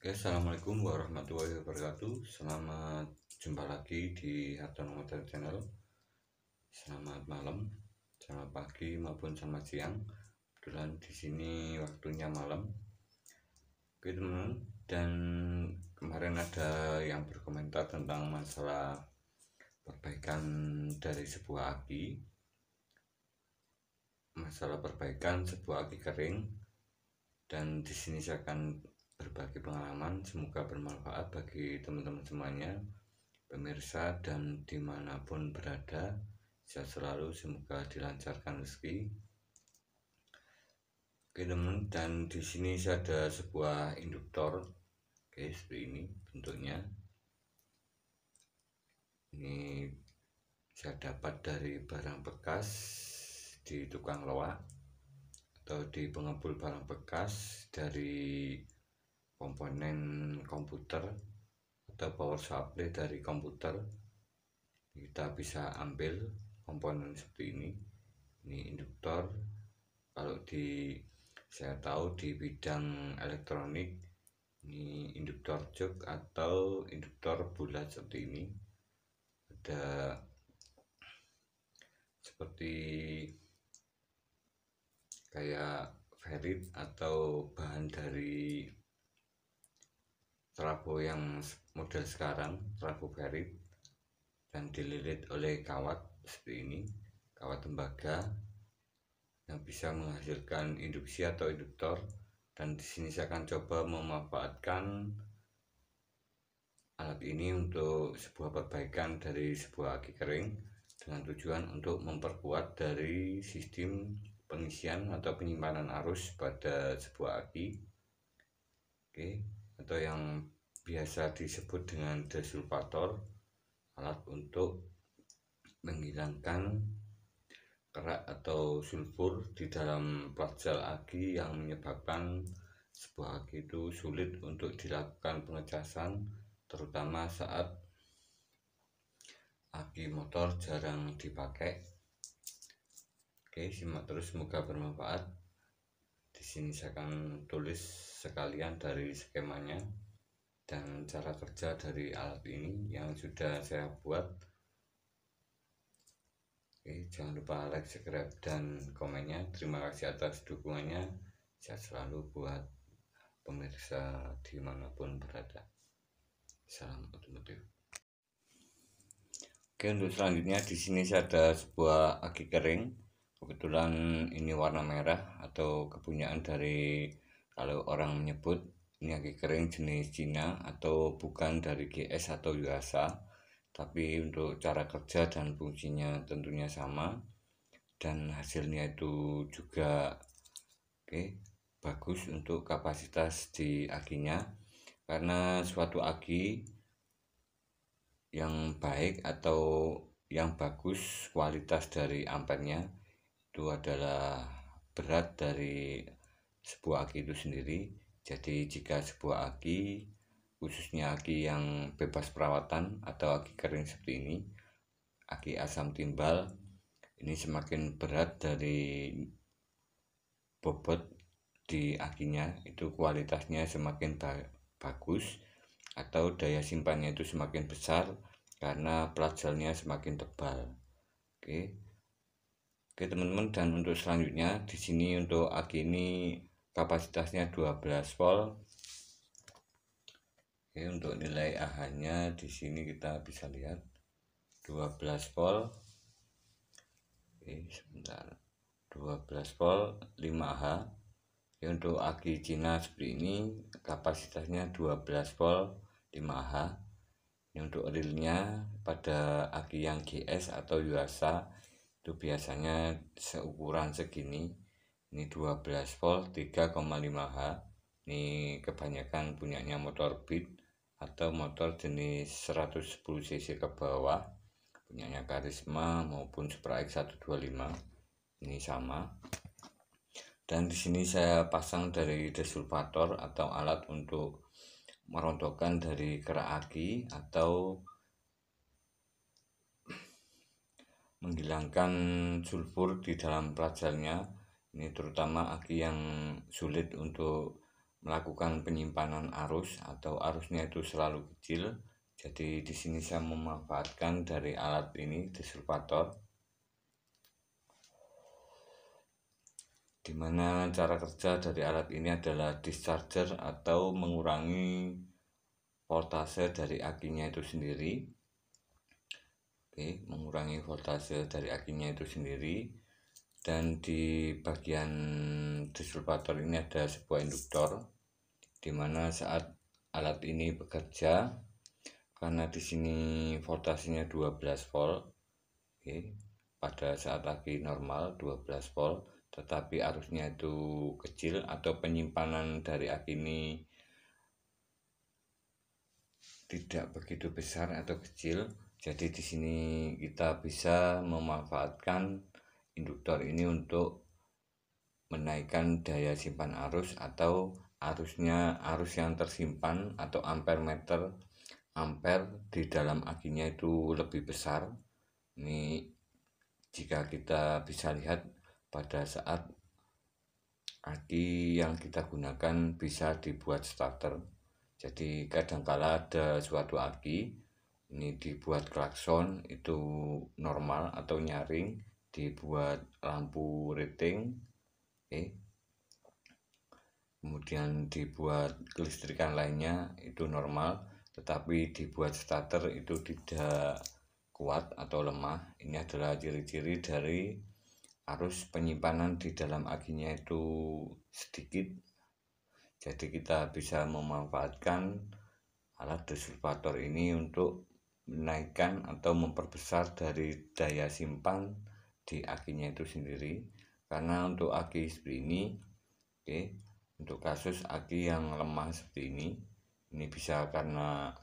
Oke, assalamualaikum warahmatullahi wabarakatuh. Selamat jumpa lagi di Hartono Motor Channel. Selamat malam, selamat pagi maupun selamat siang. Kebetulan di sini waktunya malam. Oke teman-teman, dan kemarin ada yang berkomentar tentang masalah perbaikan dari sebuah aki, masalah perbaikan sebuah aki kering. Dan di sini saya akan berbagi pengalaman, semoga bermanfaat bagi teman-teman semuanya, pemirsa, dan dimanapun berada. Sehat selalu, semoga dilancarkan rezeki. Oke teman, dan di sini saya ada sebuah induktor. Oke, seperti ini bentuknya. Ini saya dapat dari barang bekas di tukang loak atau di pengepul barang bekas, dari komponen komputer atau power supply dari komputer. Kita bisa ambil komponen seperti ini induktor. Kalau saya tahu di bidang elektronik, ini induktor jok atau induktor bulat seperti ini. Ada seperti kayak ferrit atau bahan dari trafo yang model sekarang, trafo ferrit, dan dililit oleh kawat seperti ini, kawat tembaga yang bisa menghasilkan induksi atau induktor. Dan di sini saya akan coba memanfaatkan alat ini untuk sebuah perbaikan dari sebuah aki kering dengan tujuan untuk memperkuat dari sistem pengisian atau penyimpanan arus pada sebuah aki. Oke, atau yang biasa disebut dengan desulfator, alat untuk menghilangkan kerak atau sulfur di dalam plat aki yang menyebabkan sebuah aki itu sulit untuk dilakukan pengecasan, terutama saat aki motor jarang dipakai. Oke, simak terus, semoga bermanfaat. Di sini saya akan tulis sekalian dari skemanya dan cara kerja dari alat ini yang sudah saya buat. Oke, jangan lupa like, subscribe, dan komennya. Terima kasih atas dukungannya. Sehat selalu buat pemirsa dimanapun berada. Salam otomotif. Oke, untuk selanjutnya di sini saya ada sebuah aki kering. Kebetulan ini warna merah atau kepunyaan dari, kalau orang menyebut ini aki kering jenis Cina atau bukan dari GS atau Yuasa, tapi untuk cara kerja dan fungsinya tentunya sama, dan hasilnya itu juga bagus untuk kapasitas di akinya. Karena suatu aki yang baik atau yang bagus, kualitas dari ampernya itu adalah berat dari sebuah aki itu sendiri. Jadi jika sebuah aki, khususnya aki yang bebas perawatan atau aki kering seperti ini, aki asam timbal, ini semakin berat dari bobot di akinya, itu kualitasnya semakin bagus atau daya simpannya itu semakin besar karena plat selnya semakin tebal. Oke teman-teman, dan untuk selanjutnya di sini untuk aki ini kapasitasnya 12 volt. Oke, untuk nilai AH-nya di sini kita bisa lihat 12 volt. Oke, sebentar. 12 volt 5Ah. Ya, untuk aki Cina seperti ini kapasitasnya 12 volt 5Ah. Ini untuk realnya pada aki yang GS atau Yuasa itu biasanya seukuran segini. Ini 12 volt 3,5Ah. Ini kebanyakan punyanya motor Beat atau motor jenis 110 cc ke bawah, punyanya Karisma maupun Supra X 125. Ini sama. Dan di sini saya pasang dari desulfator atau alat untuk merontokkan dari kerak aki atau menghilangkan sulfur di dalam plat selnya. Ini terutama aki yang sulit untuk melakukan penyimpanan arus atau arusnya itu selalu kecil. Jadi di sini saya memanfaatkan dari alat ini, disulvator, dimana cara kerja dari alat ini adalah discharger atau mengurangi voltase dari akinya itu sendiri. Oke, mengurangi voltase dari akinya itu sendiri. Dan di bagian disulvator ini ada sebuah induktor, dimana saat alat ini bekerja, karena di sini voltasenya 12 volt, oke, pada saat aki normal 12 volt, tetapi arusnya itu kecil atau penyimpanan dari aki ini tidak begitu besar atau kecil. Jadi di sini kita bisa memanfaatkan induktor ini untuk menaikkan daya simpan arus atau arus yang tersimpan atau ampere di dalam akinya itu lebih besar. Ini jika kita bisa lihat pada saat aki yang kita gunakan bisa dibuat starter. Jadi kadangkala ada suatu aki ini dibuat klakson itu normal atau nyaring, dibuat lampu rating, kemudian dibuat kelistrikan lainnya itu normal, tetapi dibuat starter itu tidak kuat atau lemah. Ini adalah ciri-ciri dari arus penyimpanan di dalam akinya itu sedikit. Jadi kita bisa memanfaatkan alat disulvator ini untuk menaikkan atau memperbesar dari daya simpan di akinya itu sendiri. Karena untuk aki seperti ini, untuk kasus aki yang lemah seperti ini bisa karena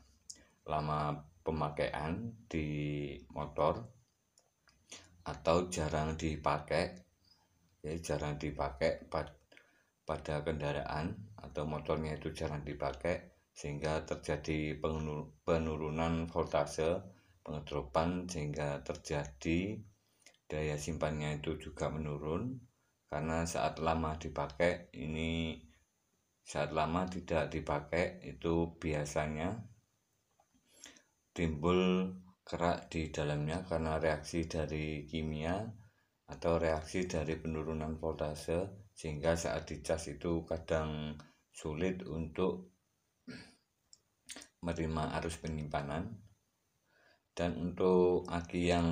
lama pemakaian di motor atau jarang dipakai, pada kendaraan atau motornya itu jarang dipakai, sehingga terjadi penurunan voltase, pengedropan, sehingga terjadi daya simpannya itu juga menurun. Karena saat lama tidak dipakai itu biasanya timbul kerak di dalamnya karena reaksi dari kimia atau reaksi dari penurunan voltase, sehingga saat dicas itu kadang sulit untuk menerima arus penyimpanan. Dan untuk aki yang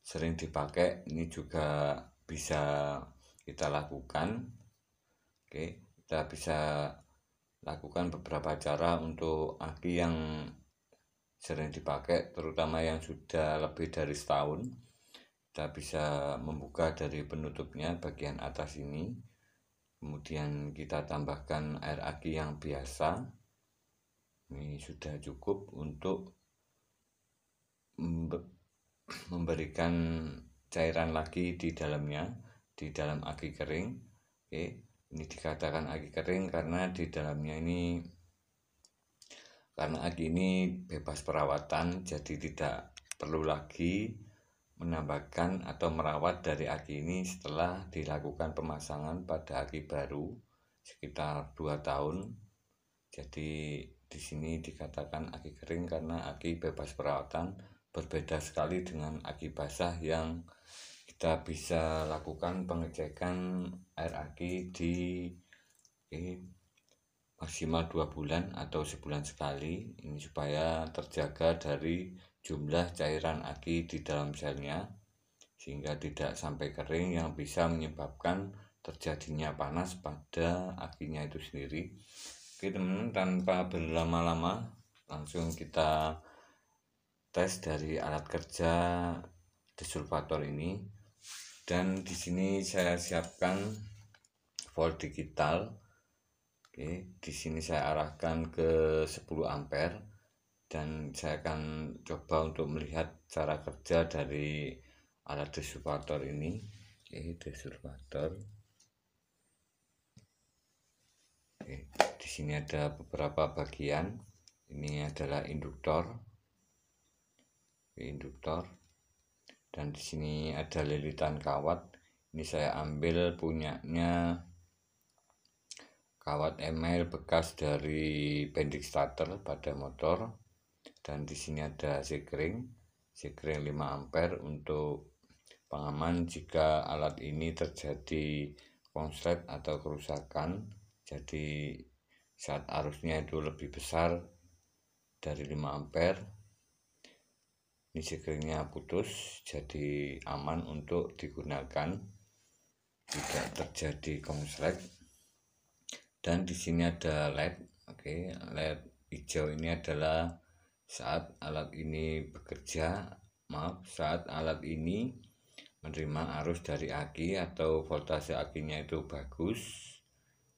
sering dipakai ini juga bisa kita lakukan. Kita bisa lakukan beberapa cara untuk aki yang sering dipakai, terutama yang sudah lebih dari setahun. Kita bisa membuka dari penutupnya bagian atas ini, kemudian kita tambahkan air aki yang biasa. Ini sudah cukup untuk memberikan cairan lagi di dalamnya, di dalam aki kering. Ini dikatakan aki kering karena di dalamnya karena aki ini bebas perawatan, jadi tidak perlu lagi menambahkan atau merawat dari aki ini setelah dilakukan pemasangan pada aki baru sekitar 2 tahun. Jadi di sini dikatakan aki kering karena aki bebas perawatan, berbeda sekali dengan aki basah yang kita bisa lakukan pengecekan air aki di maksimal 2 bulan atau sebulan sekali. Ini supaya terjaga dari jumlah cairan aki di dalam selnya, sehingga tidak sampai kering yang bisa menyebabkan terjadinya panas pada akinya itu sendiri. Oke teman-teman, tanpa berlama-lama langsung kita tes dari alat kerja disulvator ini. Dan di sini saya siapkan volt digital. Di sini saya arahkan ke 10 ampere dan saya akan coba untuk melihat cara kerja dari alat disulvator ini. Disulvator. Di sini ada beberapa bagian. Ini adalah induktor. Dan di sini ada lilitan kawat. Ini saya ambil punyanya kawat email bekas dari bending starter pada motor, dan di sini ada sekring 5 ampere untuk pengaman jika alat ini terjadi konslet atau kerusakan. Jadi saat arusnya itu lebih besar dari 5 ampere, ini sekringnya putus, jadi aman untuk digunakan, tidak terjadi konslet. Dan di sini ada LED. Oke, LED hijau ini adalah saat alat ini bekerja, saat alat ini menerima arus dari aki atau voltase akinya itu bagus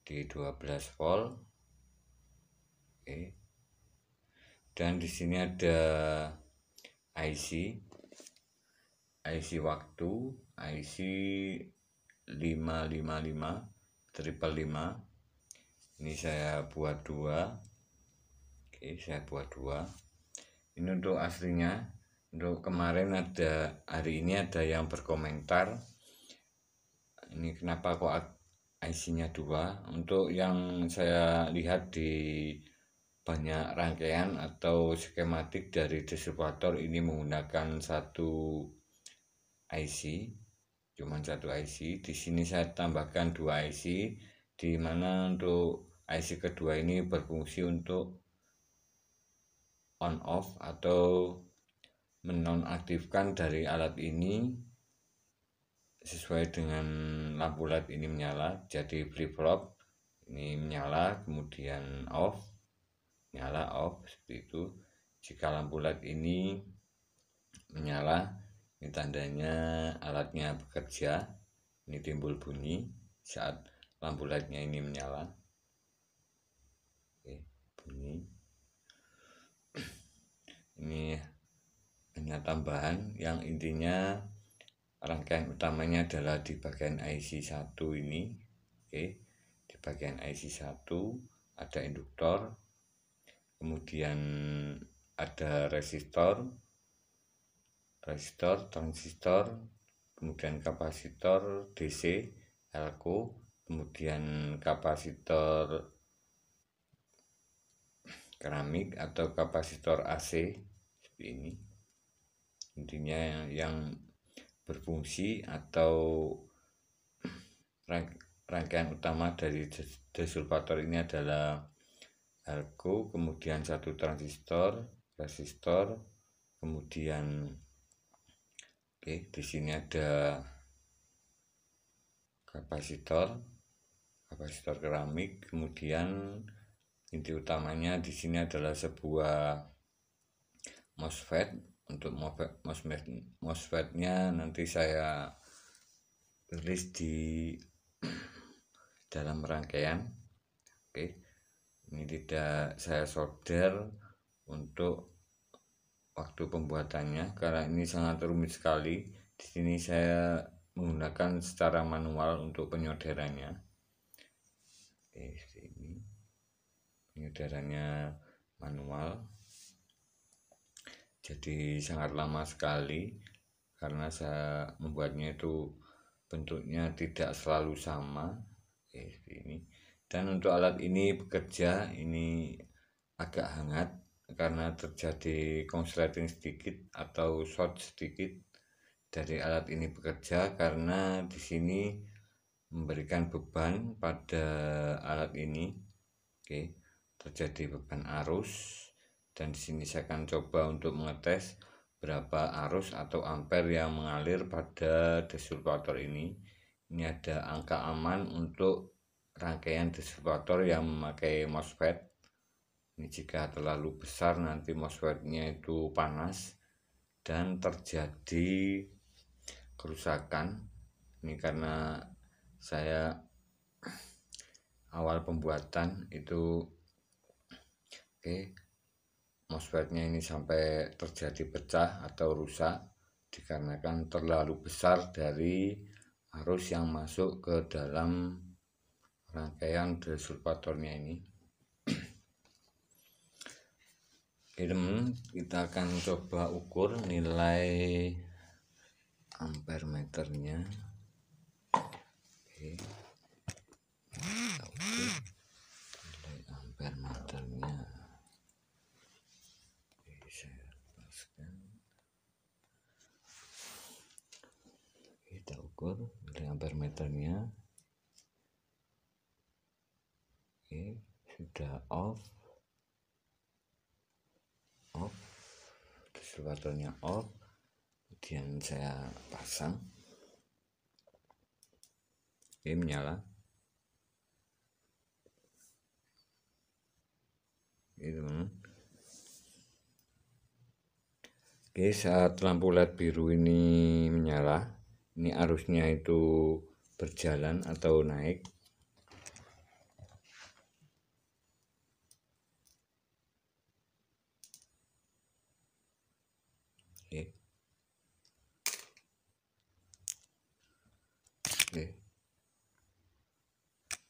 di 12 volt. Oke. Dan di sini ada IC waktu, IC 555 ini saya buat 2. Oke, saya buat 2. Ini untuk aslinya. Untuk kemarin hari ini ada yang berkomentar, ini kenapa kok IC-nya 2. Untuk yang saya lihat di banyak rangkaian atau skematik dari distributor, ini menggunakan satu IC, cuman satu IC. Di sini saya tambahkan 2 IC, di mana untuk IC kedua ini berfungsi untuk on off atau menonaktifkan dari alat ini sesuai dengan lampu LED ini menyala. Jadi flip flop ini menyala, kemudian off, nyala, off, seperti itu. Jika lampu LED ini menyala, ini tandanya alatnya bekerja. Ini timbul bunyi saat lampu LED-nya ini menyala. Oke, bunyi. Ini hanya tambahan, yang intinya rangkaian utamanya adalah di bagian IC 1 ini. Oke, di bagian IC 1 ada induktor, kemudian ada resistor, transistor, kemudian kapasitor DC, elko, kemudian kapasitor keramik atau kapasitor AC seperti ini. Intinya yang berfungsi atau rangkaian utama dari desulpator ini adalah elko, kemudian satu transistor, resistor, kemudian di sini ada kapasitor keramik, kemudian inti utamanya di sini adalah sebuah MOSFET. Untuk MOSFET-nya nanti saya tulis di dalam rangkaian. Oke, ini tidak saya solder untuk waktu pembuatannya karena ini sangat rumit sekali. Di sini saya menggunakan secara manual untuk penyolderannya. Oke, sini penyolderannya manual. Jadi sangat lama sekali karena saya membuatnya itu bentuknya tidak selalu sama. Ini. Dan untuk alat ini bekerja, ini agak hangat karena terjadi konsleting sedikit atau short sedikit dari alat ini bekerja, karena di sini memberikan beban pada alat ini. Oke, terjadi beban arus. Dan di sini saya akan coba untuk mengetes berapa arus atau ampere yang mengalir pada desulpator ini. Ini ada angka aman untuk rangkaian desulpator yang memakai MOSFET. Ini jika terlalu besar nanti MOSFET-nya itu panas dan terjadi kerusakan. Ini karena saya awal pembuatan itu MOSFET-nya ini sampai terjadi pecah atau rusak dikarenakan terlalu besar dari arus yang masuk ke dalam rangkaian desulpatornya ini. Oke teman, kita akan coba ukur nilai ampere meternya. Oke. ukur miliampere meternya. Oke, sudah off, distributornya off, kemudian saya pasang. Oke, menyala. Oke, teman. Oke, saat lampu LED biru ini menyala, ini arusnya itu berjalan atau naik. Oke. Oke.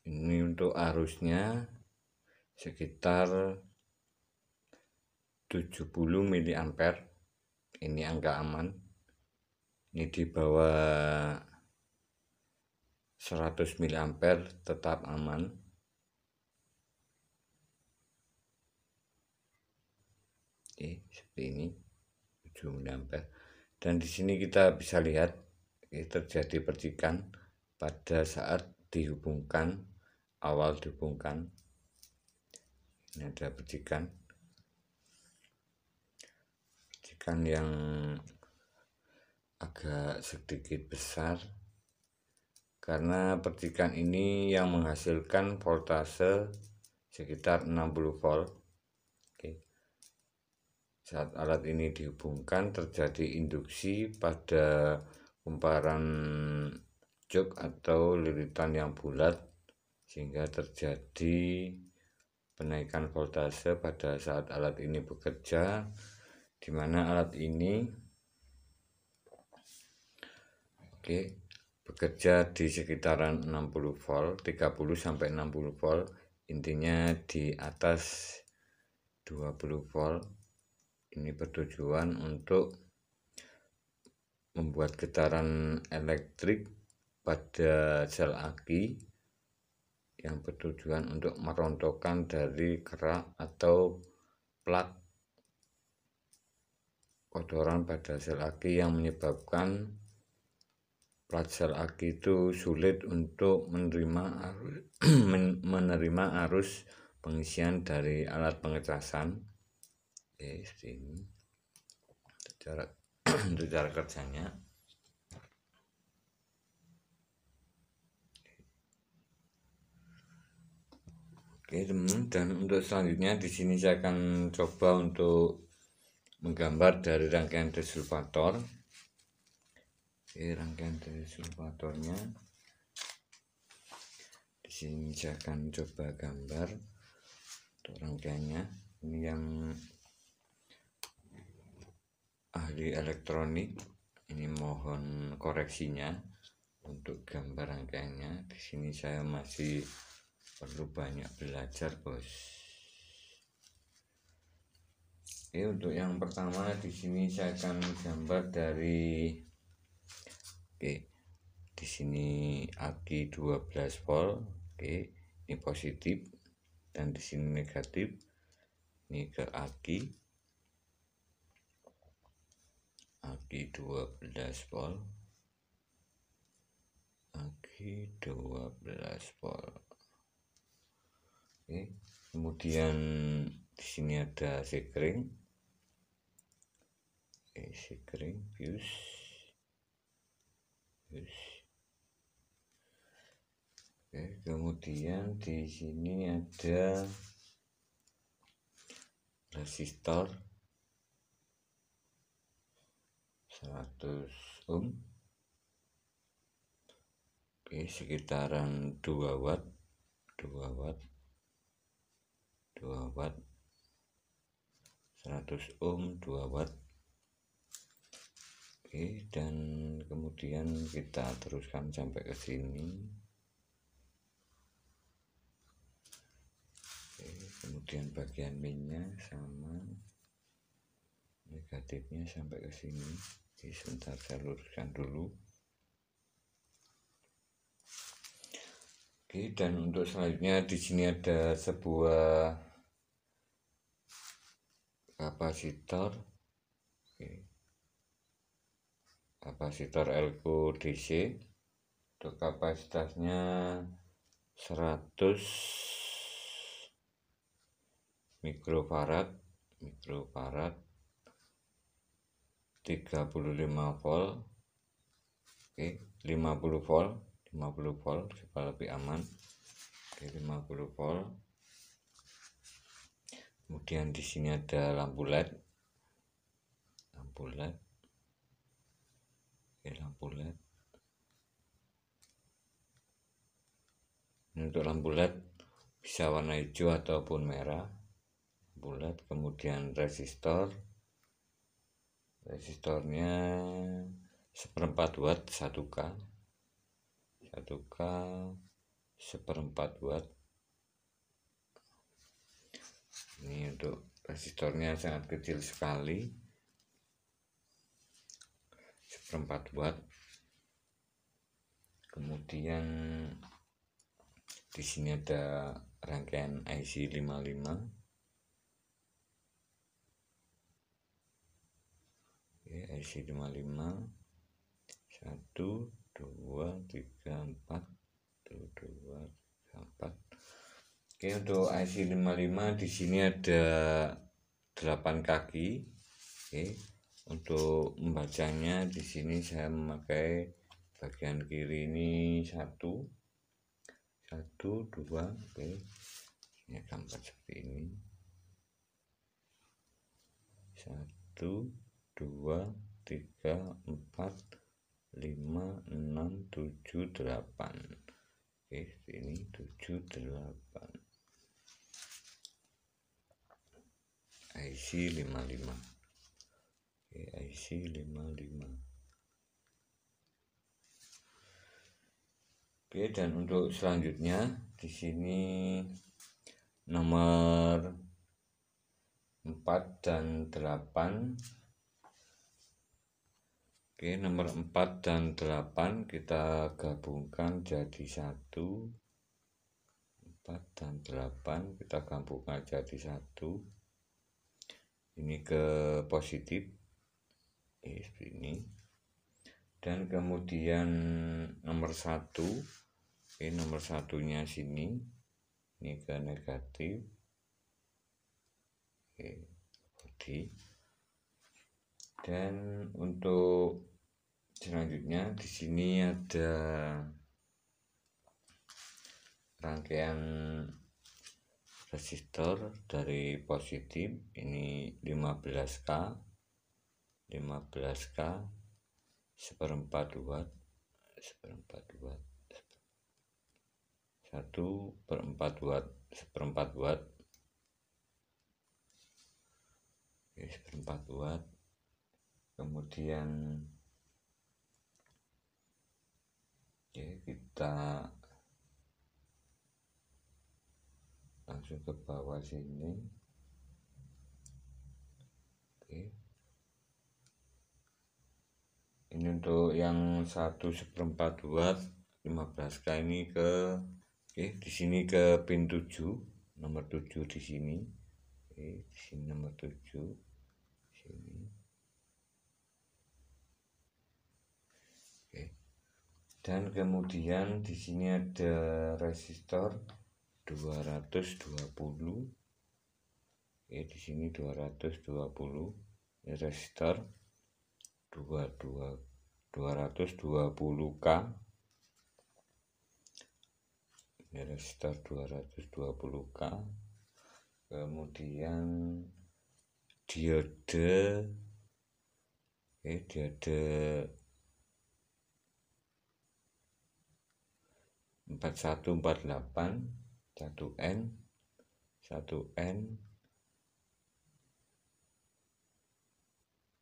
Ini untuk arusnya sekitar 70 mA. Ini angka aman. Ini di bawah 100 mA tetap aman. Oke, seperti ini 7 mA. Dan di sini kita bisa lihat terjadi percikan pada saat dihubungkan, awal dihubungkan. Ini ada percikan yang agak sedikit besar, karena percikan ini yang menghasilkan voltase sekitar 60 volt. Oke. Saat alat ini dihubungkan terjadi induksi pada kumparan jok atau lilitan yang bulat, sehingga terjadi penaikan voltase pada saat alat ini bekerja, di mana alat ini bekerja di sekitaran 60 volt, 30 sampai 60 volt, intinya di atas 20 volt. Ini bertujuan untuk membuat getaran elektrik pada sel aki, yang bertujuan untuk merontokkan dari kerak atau plat kotoran pada sel aki, yang menyebabkan plat sel aki itu sulit untuk menerima arus pengisian dari alat pengecasan. Oke, seperti ini untuk cara kerjanya. Oke, teman, dan untuk selanjutnya di sini saya akan coba untuk menggambar dari rangkaian desulfator. Oke, rangkaian desulfatornya di sini saya akan coba gambar untuk rangkaiannya. Ini yang ahli elektronik, ini mohon koreksinya untuk gambar rangkaiannya. Di sini saya masih perlu banyak belajar, bos. Oke, untuk yang pertama di sini saya akan gambar dari di sini aki 12 volt. Oke, ini positif, dan di sini negatif. Ini ke aki 12 volt. Aki 12 volt. Oke, kemudian di sini ada sekring. Sekring fuse. Oke, kemudian di sini ada resistor 100 ohm. Oke, sekitaran 2 watt 100 ohm 2 watt. Oke, dan kemudian kita teruskan sampai ke sini. Oke, kemudian bagian minnya sama, negatifnya sampai ke sini. Oke, sebentar saya luruskan dulu. Oke, dan untuk selanjutnya di sini ada sebuah kapasitor. Oke. Kapasitor elko DC. Untuk kapasitasnya 100 mikrofarad 35 volt. Oke, 50 volt supaya lebih aman. Oke, 50 volt. Kemudian di sini ada lampu LED. Oke, lampu LED. Ini untuk lampu LED bisa warna hijau ataupun merah. Lampu LED. Kemudian resistornya 1/4 watt 1K 1/4 watt. Ini untuk resistornya sangat kecil sekali, 1/4 watt. Kemudian di sini ada rangkaian IC 55. IC 55 1 2 3 4 2 3 4. Oke, untuk IC 55 di sini ada 8 kaki. Oke, untuk membacanya di sini saya memakai bagian kiri ini 1 2. Oke, ini gambar seperti ini 1 2 3 4 5 6 7 8. Oke, ini 7 8. IC 55. Oke, IC 55. Oke, dan untuk selanjutnya di sini nomor 4 dan 8. Oke, nomor 4 dan 8 kita gabungkan jadi 1. 4 dan 8 kita gabungkan jadi 1. Ini ke positif. Seperti ini. Dan kemudian nomor 1. Nomor satunya sini. Ini ke negatif. Oke. Dan untuk selanjutnya di sini ada rangkaian resistor dari positif, ini 15K 1/4 watt 1/4 watt 1/4 watt 1/4 watt. Kemudian kita langsung ke bawah sini. Ini untuk yang 1/4 watt 15K ini ke di sini ke pin 7, nomor 7 di sini. Di sini nomor 7 sini. Dan kemudian di sini ada resistor 220. Di sini 220. Ini resistor 220K. Ini resistor 220K. Kemudian diode 4148 1N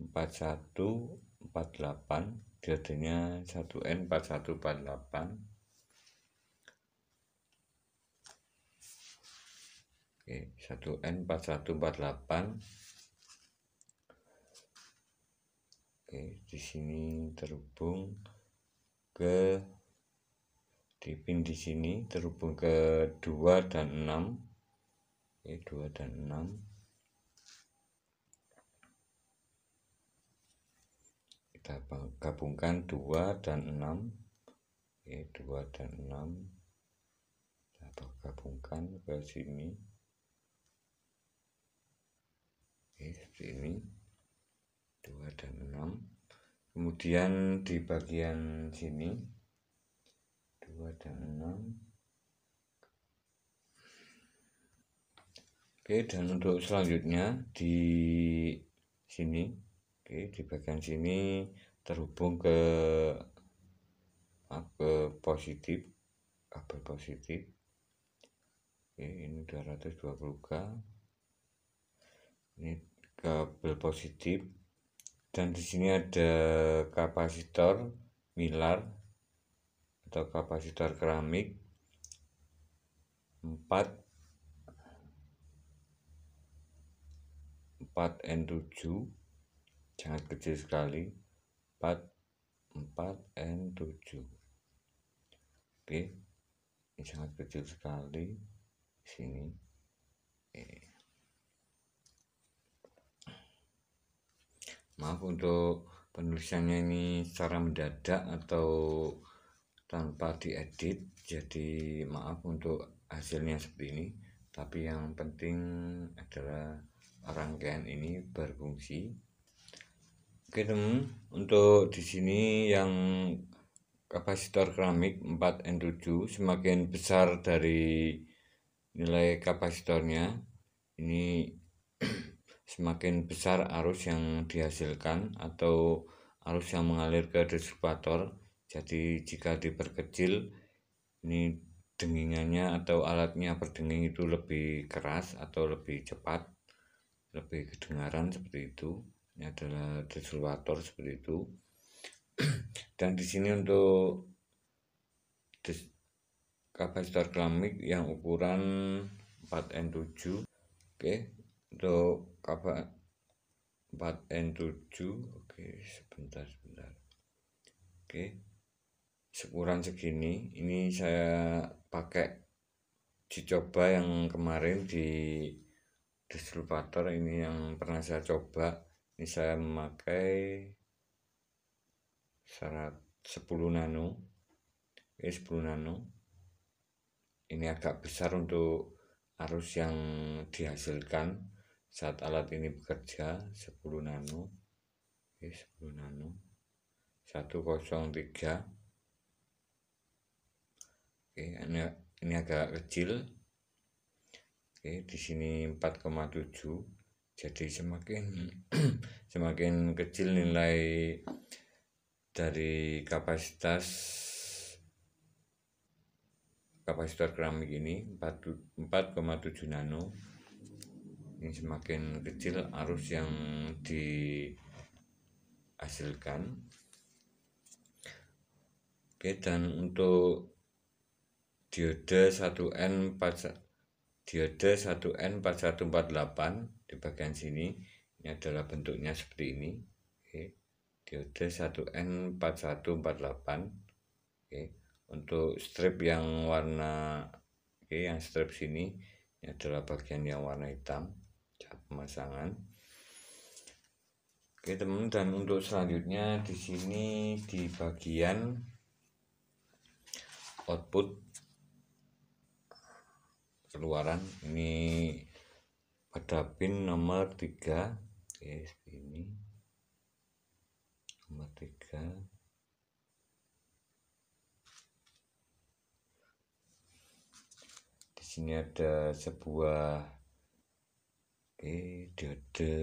4148, diodenya 1N 4148. Oke, 1N 4148. Oke, di sini terhubung ke di pin di sini terhubung ke 2 dan 6. 2 dan 6. Kita gabungkan 2 dan 6. Oke, 2 dan 6 kita gabungkan ke sini. Oke, seperti ini 2 dan 6. Kemudian di bagian sini 2 dan 6. Oke, dan untuk selanjutnya di sini, oke, di bagian sini terhubung ke positif, kabel positif. Oke, ini 220K, ini kabel positif, dan di sini ada kapasitor milar atau kapasitor keramik 4N7, sangat kecil sekali, 4N7. Oke, ini sangat kecil sekali di sini. Maaf untuk penulisannya ini secara mendadak atau tanpa diedit, jadi maaf untuk hasilnya seperti ini. Tapi yang penting adalah rangkaian ini berfungsi. Oke teman, untuk di sini yang kapasitor keramik 4N7 semakin besar dari nilai kapasitornya, ini semakin besar arus yang dihasilkan atau arus yang mengalir ke distributor. Jadi jika diperkecil, ini dengingannya atau alatnya berdenging itu lebih keras atau lebih cepat, lebih kedengaran seperti itu. Ini adalah distributor seperti itu. Dan di sini untuk kapasitor keramik yang ukuran 4N7. Oke, untuk 4N7. Oke, sebentar. Oke, ukuran segini. Ini saya pakai dicoba yang kemarin di distributor, ini yang pernah saya coba. Ini saya memakai 10 nano. Oke, 10 nano. Ini agak besar untuk arus yang dihasilkan saat alat ini bekerja. 10 nano. Oke, 10 nano 103. Oke, ini agak kecil. Oke, di sini 4,7. Jadi semakin kecil nilai dari kapasitor keramik ini 4,7 nano. Ini semakin kecil arus yang dihasilkan. Oke, dan untuk diode 1N4148 di bagian sini, ini adalah bentuknya seperti ini. Oke, diode 1N4148. Oke, untuk strip yang warna, yang strip sini, ini adalah bagian yang warna hitam saat pemasangan. Oke teman, dan untuk selanjutnya di sini di bagian output keluaran, ini pada pin nomor 3. Oke, ini nomor 3. Di sini ada sebuah diode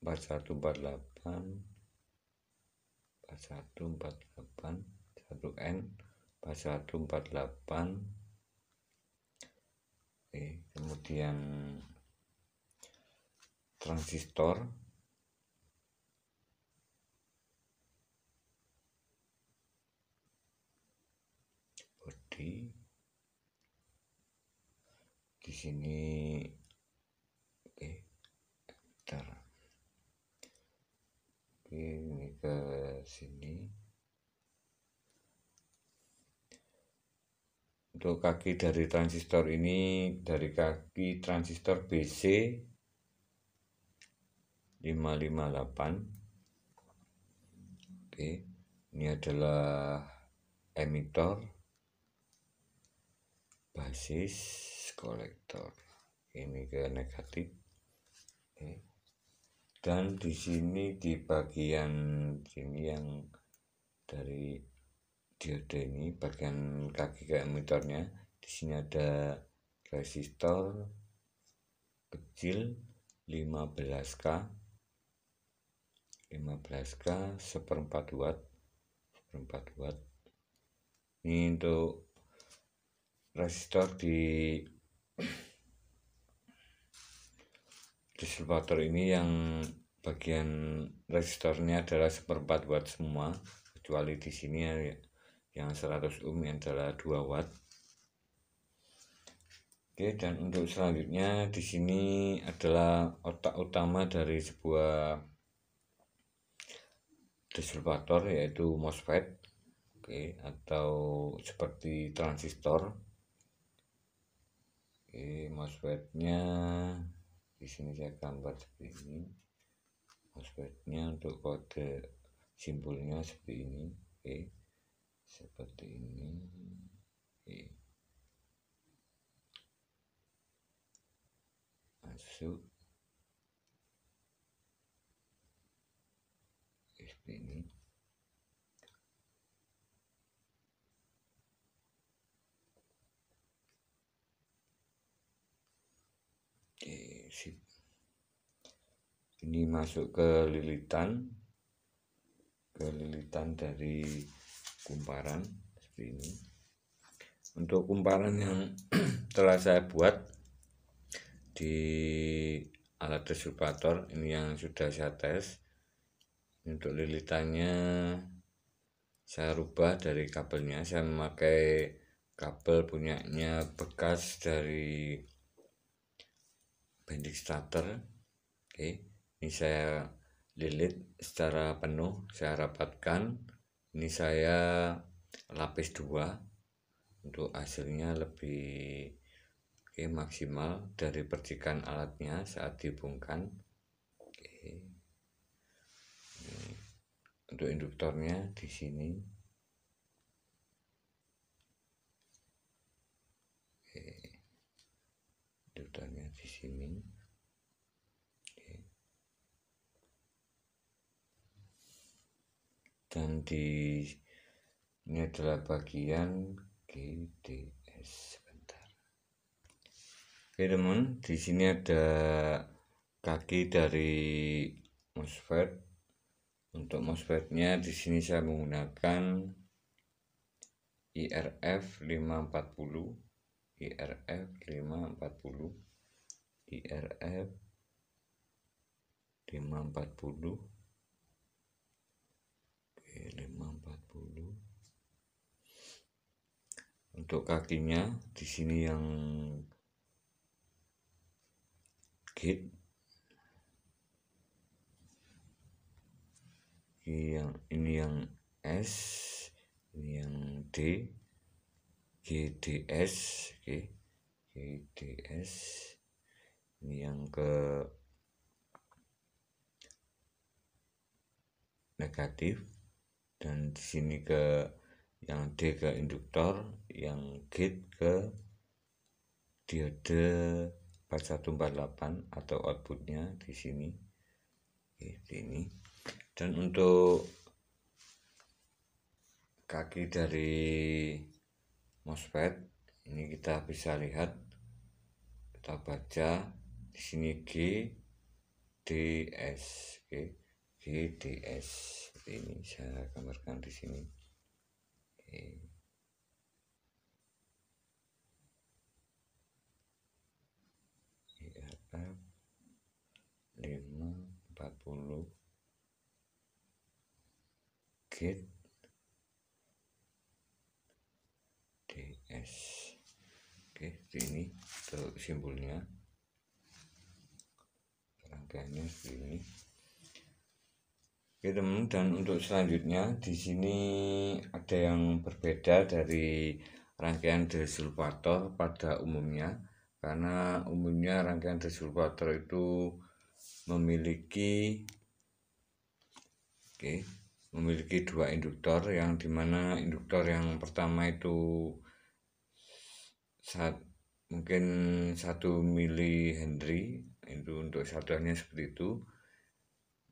4148 1N 4148. Kemudian transistor, bodi di sini. Ini ke sini. Untuk kaki dari transistor ini dari kaki transistor BC 558. Oke, ini adalah emitor, basis, kolektor. Ini ke negatif. Dan di sini di bagian sini yang dari diode ini, bagian kaki ke emitornya, di sini ada resistor kecil 15K 1/4 watt. Ini untuk resistor di distributor ini, yang bagian resistornya adalah 1/4 watt semua, kecuali di sini yang 100 ohm adalah 2 watt. Oke, dan untuk selanjutnya di sini adalah otak utama dari sebuah distributor, yaitu MOSFET. Oke, atau seperti transistor. Oke, MOSFET-nya di sini saya gambar seperti ini. MOSFET-nya untuk kode simbolnya seperti ini. Oke, seperti ini. Oke. Masuk. Oke, seperti ini. Oke, sip. Ini masuk ke lilitan dari kumparan seperti ini. Untuk kumparan yang telah saya buat di alat distributor ini, yang sudah saya tes. Untuk lilitannya saya rubah dari kabelnya, saya memakai kabel punyanya bekas dari bending starter. Oke, ini saya lilit secara penuh, saya rapatkan. Ini saya lapis 2 untuk hasilnya lebih maksimal dari percikan alatnya saat dihubungkan. Oke. Ini untuk induktornya di sini. Oke. Induktornya di sini. Oke. Dan ini adalah bagian GDS. Sebentar. Oke teman, di sini ada kaki dari MOSFET. Untuk MOSFET-nya di sini saya menggunakan IRF 540, IRF 540, IRF 540, oke, 540. Untuk kakinya di sini yang gate, ini yang S, ini yang D, GDS. Oke, GDS. Ini yang ke negatif, dan di sini ke yang D ke induktor, yang gate ke diode 4148 atau outputnya di sini. Oke, ini. Dan untuk kaki dari MOSFET ini kita bisa lihat, kita baca di sini GDS. Oke, GDS ini saya gambarkan di sini. Oke. IRF 540 gate DS. Oke, ini untuk simbolnya, rangkaiannya seperti ini. Oke teman, dan untuk selanjutnya di sini ada yang berbeda dari rangkaian distributor pada umumnya, karena umumnya rangkaian distributor itu memiliki memiliki dua induktor, yang dimana induktor yang pertama itu mungkin 1 mili Henry, itu untuk satuannya seperti itu.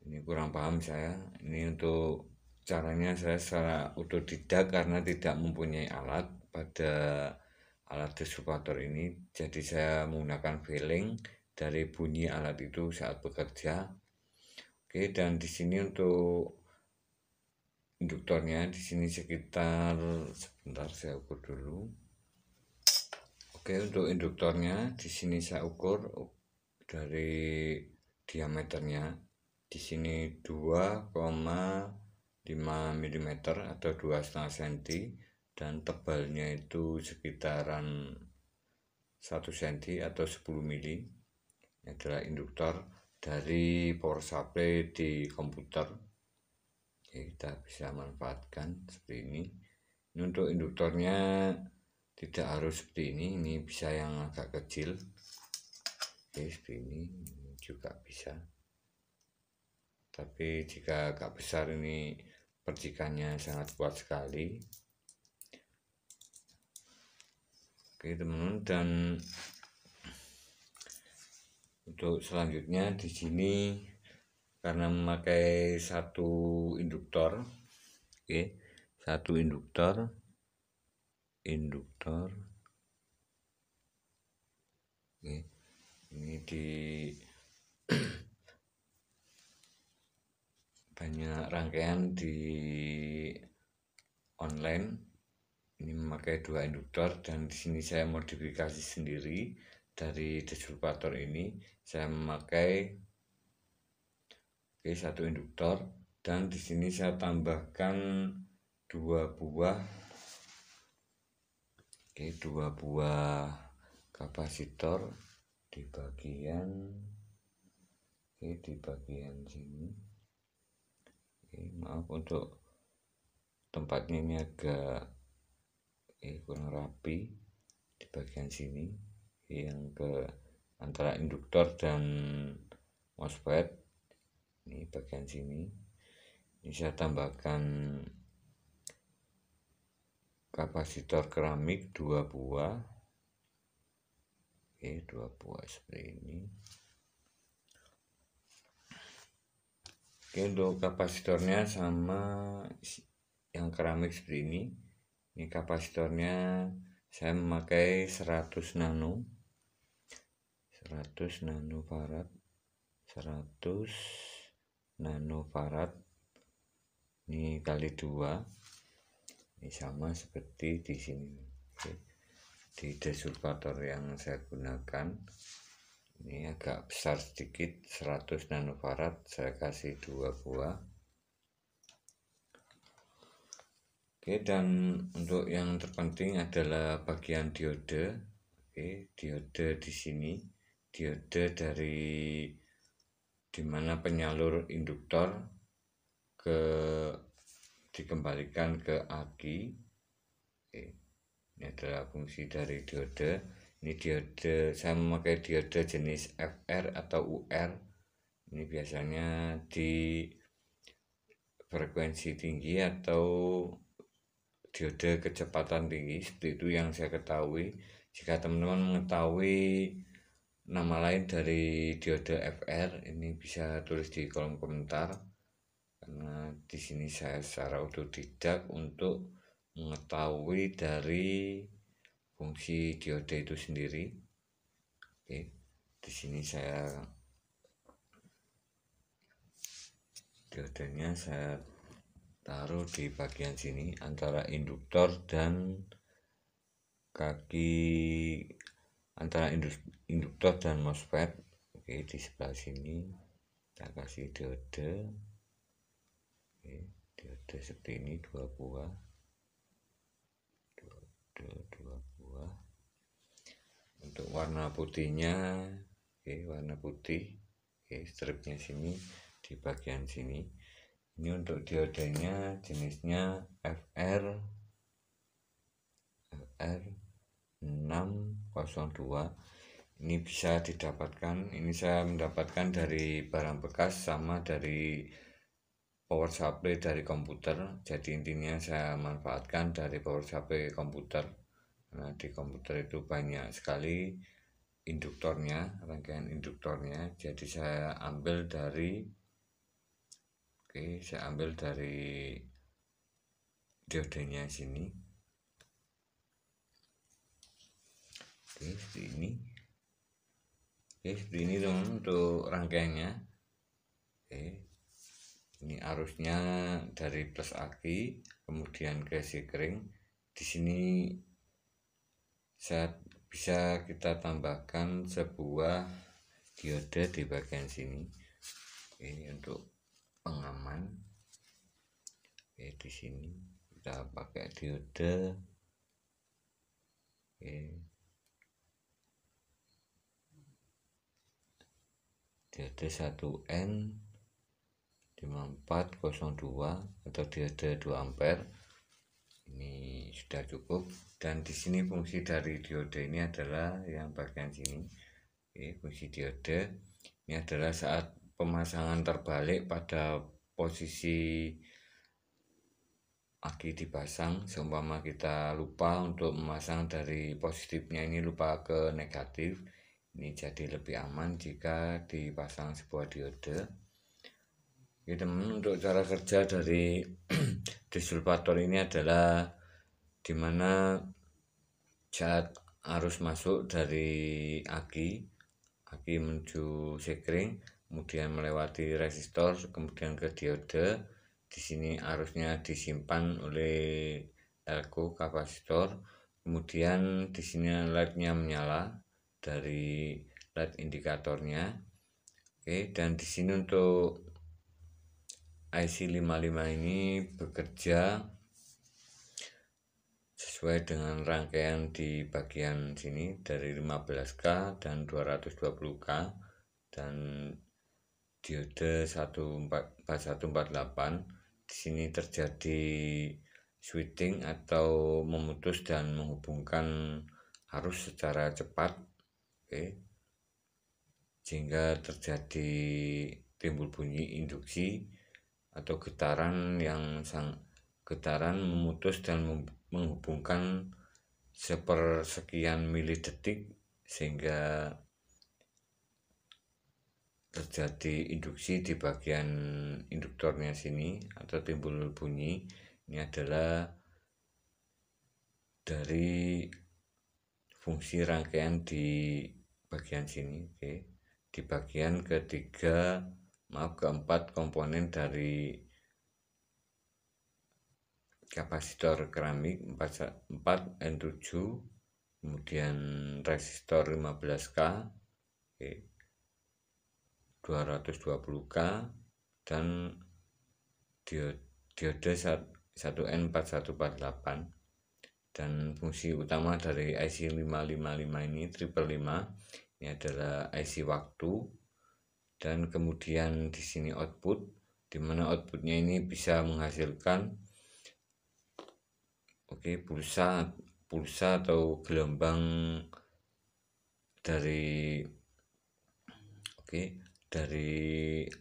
Ini kurang paham saya. Ini untuk caranya saya secara otodidak karena tidak mempunyai alat pada alat disturbator ini. Jadi saya menggunakan feeling dari bunyi alat itu saat bekerja. Oke, dan di sini untuk induktornya di sini sekitar, sebentar saya ukur dulu. Oke, untuk induktornya di sini saya ukur dari diameternya. Di sini 2,5 mm atau 2,5 cm, dan tebalnya itu sekitaran 1 cm atau 10 mili. Ini adalah induktor dari power supply di komputer. Oke, kita bisa manfaatkan seperti ini. Ini untuk induktornya tidak harus seperti ini bisa yang agak kecil. Oke, seperti ini juga bisa. Tapi jika agak besar ini percikannya sangat kuat sekali. Oke teman-teman, dan untuk selanjutnya di sini karena memakai satu induktor, oke, satu induktor, oke, ini di banyak rangkaian di online ini memakai dua induktor, dan di sini saya modifikasi sendiri dari disturbator ini. Saya memakai satu induktor, dan di sini saya tambahkan dua buah kapasitor di bagian sini. Maaf untuk tempatnya ini agak kurang rapi di bagian sini, yang ke antara induktor dan MOSFET. Ini bagian sini. Ini saya tambahkan kapasitor keramik 2 buah. Oke, 2 buah seperti ini. Oke, untuk kapasitornya sama yang keramik seperti ini. Ini kapasitornya saya memakai 100 nanofarad. 100 nanofarad ini kali 2. Ini sama seperti di sini. Oke. Di disturbator yang saya gunakan ini agak besar sedikit, 100 nanofarad, saya kasih 2 buah. Oke, dan untuk yang terpenting adalah bagian diode. Oke, diode di sini, diode dari dimana penyalur induktor dikembalikan ke aki. Oke, ini adalah fungsi dari diode. Ini diode, saya memakai diode jenis FR atau UR. Ini biasanya di frekuensi tinggi atau diode kecepatan tinggi, seperti itu yang saya ketahui. Jika teman-teman mengetahui nama lain dari diode FR, ini bisa tulis di kolom komentar, karena di sini saya secara otodidak untuk mengetahui dari fungsi diode itu sendiri. Oke, di sini diodenya saya taruh di bagian sini antara induktor dan kaki, antara induktor dan MOSFET. Oke, di sebelah sini kita kasih diode. Oke, diode seperti ini 2 buah. Untuk warna putihnya, oke, warna putih. Oke, stripnya sini di bagian sini. Ini untuk diodenya jenisnya FR 602. Ini bisa didapatkan, ini saya mendapatkan dari barang bekas sama dari power supply dari komputer. Jadi intinya saya manfaatkan dari power supply komputer. Nah, di komputer itu banyak sekali induktornya, rangkaian induktornya. Jadi saya ambil dari diodenya sini. Seperti ini. Seperti ini teman untuk rangkaiannya. Ini arusnya dari plus aki kemudian ke sekring. Di sini bisa kita tambahkan sebuah diode di bagian sini. Ini untuk pengaman. Di sini kita pakai diode. Diode 1N 5402 atau diode 2 ampere. Ini sudah cukup. Dan di sini fungsi dari diode ini adalah yang bagian sini. Fungsi diode ini adalah saat pemasangan terbalik pada posisi aki dipasang. Seumpama kita lupa untuk memasang dari positifnya, ini lupa ke negatif, ini jadi lebih aman jika dipasang sebuah diode. Oke teman, untuk cara kerja dari disulpator ini adalah dimana saat arus masuk dari aki menuju sekring, kemudian melewati resistor, kemudian ke diode. Di sini arusnya disimpan oleh elko kapasitor. Kemudian di sini LED-nya menyala dari LED indikatornya. Oke, dan di sini untuk IC55 ini bekerja sesuai dengan rangkaian di bagian sini dari 15K dan 220K dan diode 4148. Di sini terjadi switching atau memutus dan menghubungkan arus secara cepat. Sehingga terjadi timbul bunyi induksi atau getaran memutus dan menghubungkan sepersekian milidetik sehingga terjadi induksi di bagian induktornya sini atau timbul bunyi. Ini adalah dari fungsi rangkaian di bagian sini. Di bagian keempat komponen dari kapasitor keramik 4N7, kemudian resistor 15K, 220K dan diode 1N4148. Dan fungsi utama dari IC555 ini 555 ini adalah IC waktu. Dan kemudian di sini output, di mana outputnya ini bisa menghasilkan pulsa atau gelombang dari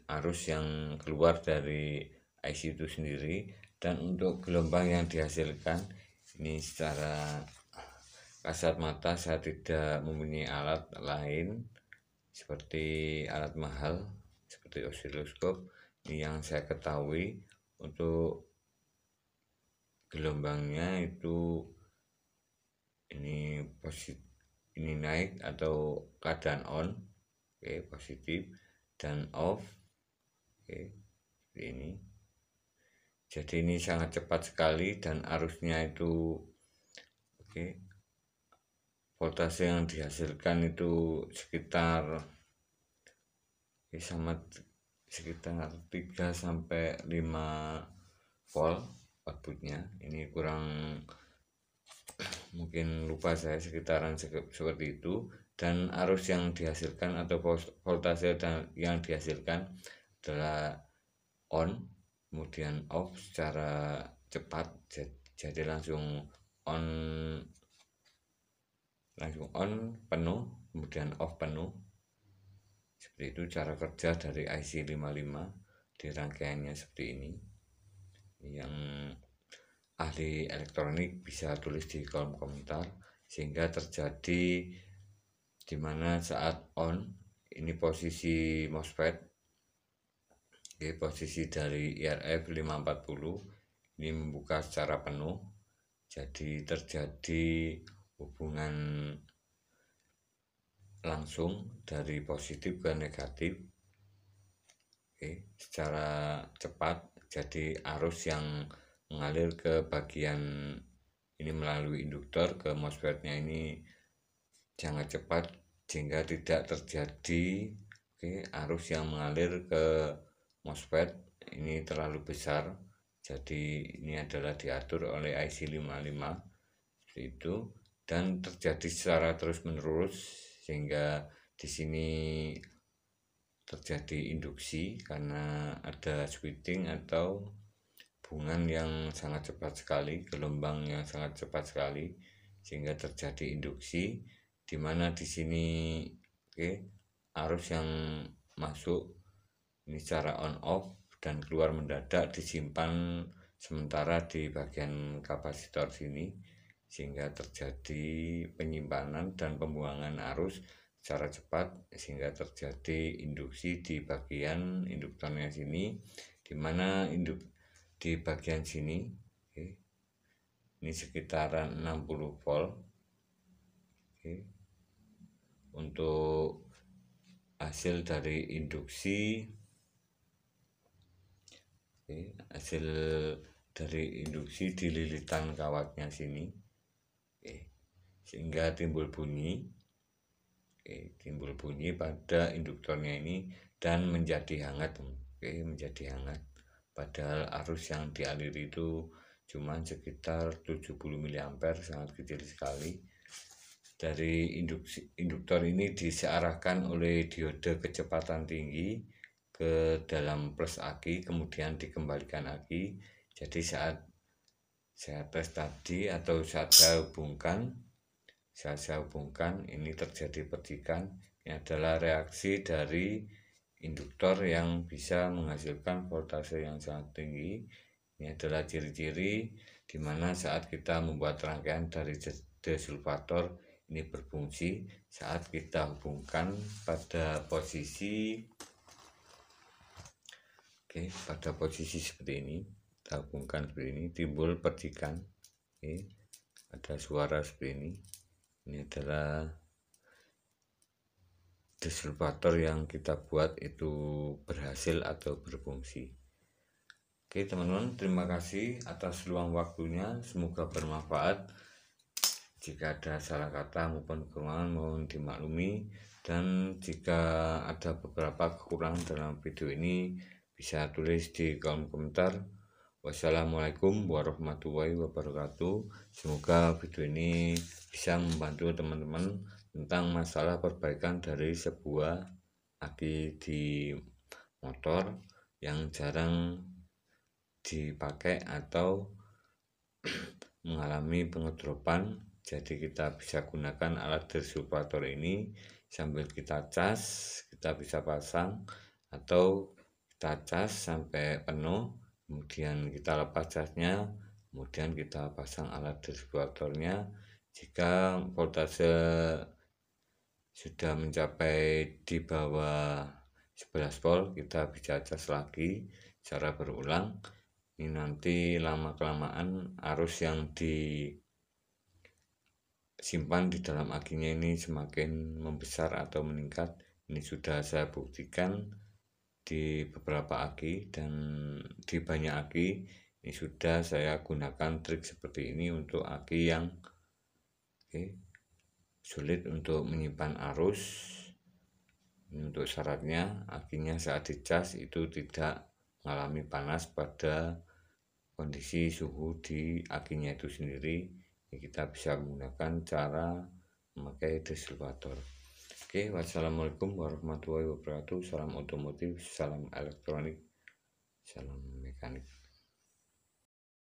arus yang keluar dari IC itu sendiri. Dan untuk gelombang yang dihasilkan ini secara kasat mata saya tidak mempunyai alat lain seperti alat mahal seperti osiloskop. Ini yang saya ketahui untuk gelombangnya itu ini naik atau keadaan on, positif, dan off, seperti ini. Jadi ini sangat cepat sekali dan arusnya itu voltase yang dihasilkan itu sekitar 3 sampai 5 volt outputnya. Ini kurang, mungkin lupa saya, sekitaran seperti itu. Dan arus yang dihasilkan atau voltase yang dihasilkan adalah on, kemudian off secara cepat. Jadi langsung on penuh, kemudian off penuh. Seperti itu cara kerja dari IC55. di rangkaiannya seperti ini. Yang ahli elektronik bisa tulis di kolom komentar, sehingga terjadi dimana saat on ini posisi MOSFET, posisi dari IRF 540 ini membuka secara penuh, jadi terjadi hubungan langsung dari positif ke negatif secara cepat. Jadi arus yang mengalir ke bagian ini melalui induktor ke MOSFET-nya ini sangat cepat, sehingga tidak terjadi arus yang mengalir ke MOSFET ini terlalu besar. Jadi ini adalah diatur oleh IC 55 seperti itu, dan terjadi secara terus menerus, sehingga di sini terjadi induksi karena ada switching atau hubungan yang sangat cepat sekali, gelombang yang sangat cepat sekali, sehingga terjadi induksi, di mana di sini arus yang masuk ini secara on off dan keluar mendadak disimpan sementara di bagian kapasitor sini, sehingga terjadi penyimpanan dan pembuangan arus secara cepat, sehingga terjadi induksi di bagian induktornya sini, dimana di bagian sini ini sekitaran 60 volt. Untuk hasil dari induksi, hasil dari induksi di lilitan kawatnya sini, sehingga timbul bunyi pada induktornya ini dan menjadi hangat, menjadi hangat. Padahal arus yang dialiri itu cuma sekitar 70 mA, sangat kecil sekali. Dari induktor ini disearahkan oleh diode kecepatan tinggi ke dalam plus aki, kemudian dikembalikan aki. Jadi saat saya tes tadi atau saat saya hubungkan ini terjadi percikan. Ini adalah reaksi dari induktor yang bisa menghasilkan voltase yang sangat tinggi. Ini adalah ciri-ciri di mana saat kita membuat rangkaian dari desulfator ini berfungsi saat kita hubungkan pada posisi pada posisi seperti ini, kita hubungkan seperti ini, timbul percikan, ada suara seperti ini. Ini adalah desulfator yang kita buat itu berhasil atau berfungsi. Oke teman-teman, terima kasih atas luang waktunya, semoga bermanfaat. Jika ada salah kata maupun kekurangan mohon dimaklumi, dan jika ada beberapa kekurangan dalam video ini bisa tulis di kolom komentar. Wassalamualaikum warahmatullahi wabarakatuh. Semoga video ini bisa membantu teman-teman tentang masalah perbaikan dari sebuah aki di motor yang jarang dipakai atau mengalami pengedropan. Jadi kita bisa gunakan alat desulfator ini sambil kita cas, kita bisa pasang atau kita cas sampai penuh, kemudian kita lepas casnya, kemudian kita pasang alat desulfatornya. Jika voltase sudah mencapai di bawah 11 volt, kita bisa cas lagi secara berulang. Ini nanti lama kelamaan arus yang disimpan di dalam akinya ini semakin membesar atau meningkat. Ini sudah saya buktikan di beberapa aki dan di banyak aki. Ini sudah saya gunakan trik seperti ini untuk aki yang sulit untuk menyimpan arus. Ini untuk syaratnya akinya saat dicas itu tidak mengalami panas pada kondisi suhu di akinya itu sendiri. Kita bisa menggunakan cara memakai desulfator. Oke, wassalamualaikum warahmatullahi wabarakatuh. Salam otomotif, salam elektronik, salam mekanik.